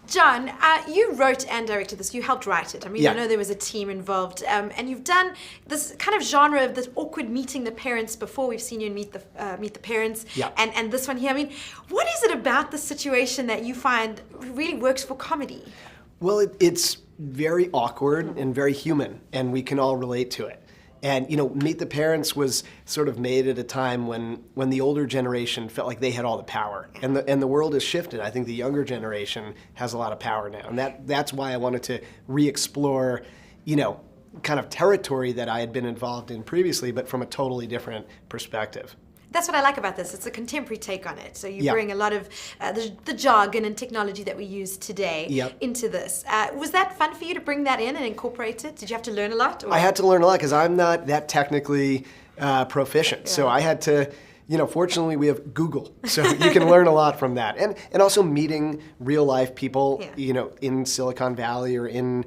John, you wrote and directed this. You helped write it. I mean, Yeah. I know there was a team involved, and you've done this kind of genre of this awkward meeting the parents before. We've seen you in Meet the Parents, Yeah. and this one here. I mean, what is it about this situation that you find really works for comedy? Well, it's very awkward and very human, and we can all relate to it. And Meet the Parents was sort of made at a time when the older generation felt like they had all the power, and the world has shifted. I think the younger generation has a lot of power now, and that's why I wanted to re-explore, kind of territory that I had been involved in previously, but from a totally different perspective. That's what I like about this. It's a contemporary take on it. So you Yeah. bring a lot of the jargon and technology that we use today Yep. into this. Was that fun for you to bring that in and incorporate it? Did you have to learn a lot? Or? I had to learn a lot because I'm not that technically proficient. So I had to, fortunately we have Google, so you can learn a lot from that. And also meeting real life people, in Silicon Valley or in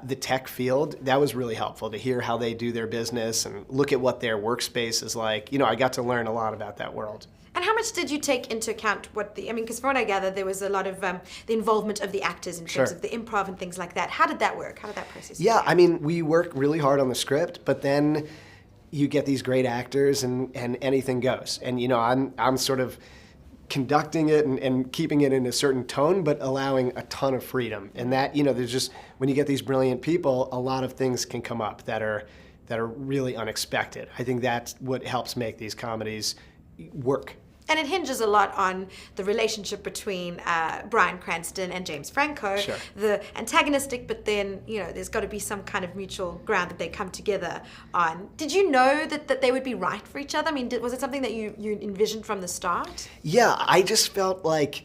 the tech field, that was really helpful to hear how they do their business and look at what their workspace is like. I got to learn a lot about that world. And how much did you take into account because from what I gather, there was a lot of the involvement of the actors in terms Sure. of the improv and things like that. How did that work? How did that process Yeah, work? I mean, we work really hard on the script, but then you get these great actors and anything goes. And, I'm sort of conducting it and keeping it in a certain tone, but allowing a ton of freedom. And that, there's just, when you get these brilliant people, a lot of things can come up that are really unexpected. I think that's what helps make these comedies work. And it hinges a lot on the relationship between Bryan Cranston and James Franco, Sure. the antagonistic, but then, there's got to be some kind of mutual ground that they come together on. Did you know that they would be right for each other? I mean, was it something that you envisioned from the start? Yeah, I just felt like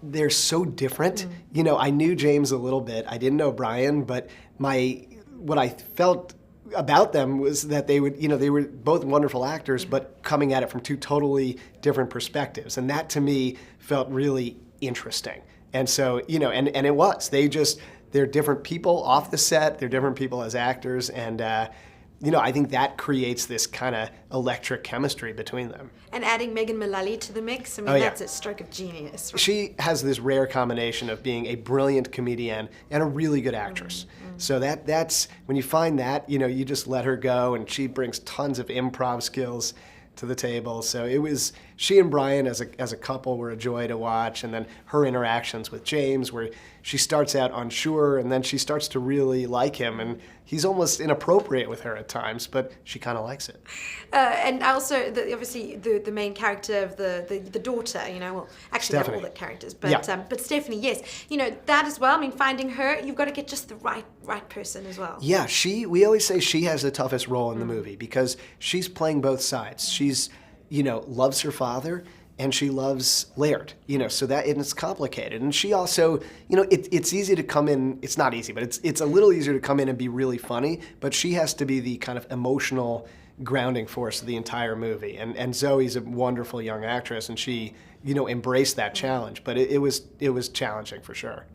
they're so different. I knew James a little bit. I didn't know Bryan, but what I felt about them was that they were both wonderful actors, but coming at it from two totally different perspectives. And that to me felt really interesting. And so, and it was. They're different people off the set, they're different people as actors, and I think that creates this kind of electric chemistry between them. And adding Megan Mullally to the mix, that's a stroke of genius. Right? She has this rare combination of being a brilliant comedian and a really good actress. So that's when you find that, you just let her go, and she brings tons of improv skills to the table. So it was, she and Bryan as a couple were a joy to watch, and then her interactions with James, where she starts out unsure and then she starts to really like him, and he's almost inappropriate with her at times, but she kind of likes it. And also, obviously, the main character of the daughter, well, actually they're all the characters, but Yeah. But Stephanie, yes, that as well. I mean, finding her, you've got to get just the right person as well. Yeah, we always say she has the toughest role in the movie because she's playing both sides. She's, loves her father and she loves Laird, so that, and it's complicated. And she also, it's easy to come in, it's not easy, but it's a little easier to come in and be really funny, but she has to be the kind of emotional grounding force of the entire movie. And Zoe's a wonderful young actress, and she, embraced that challenge, but it was challenging for sure.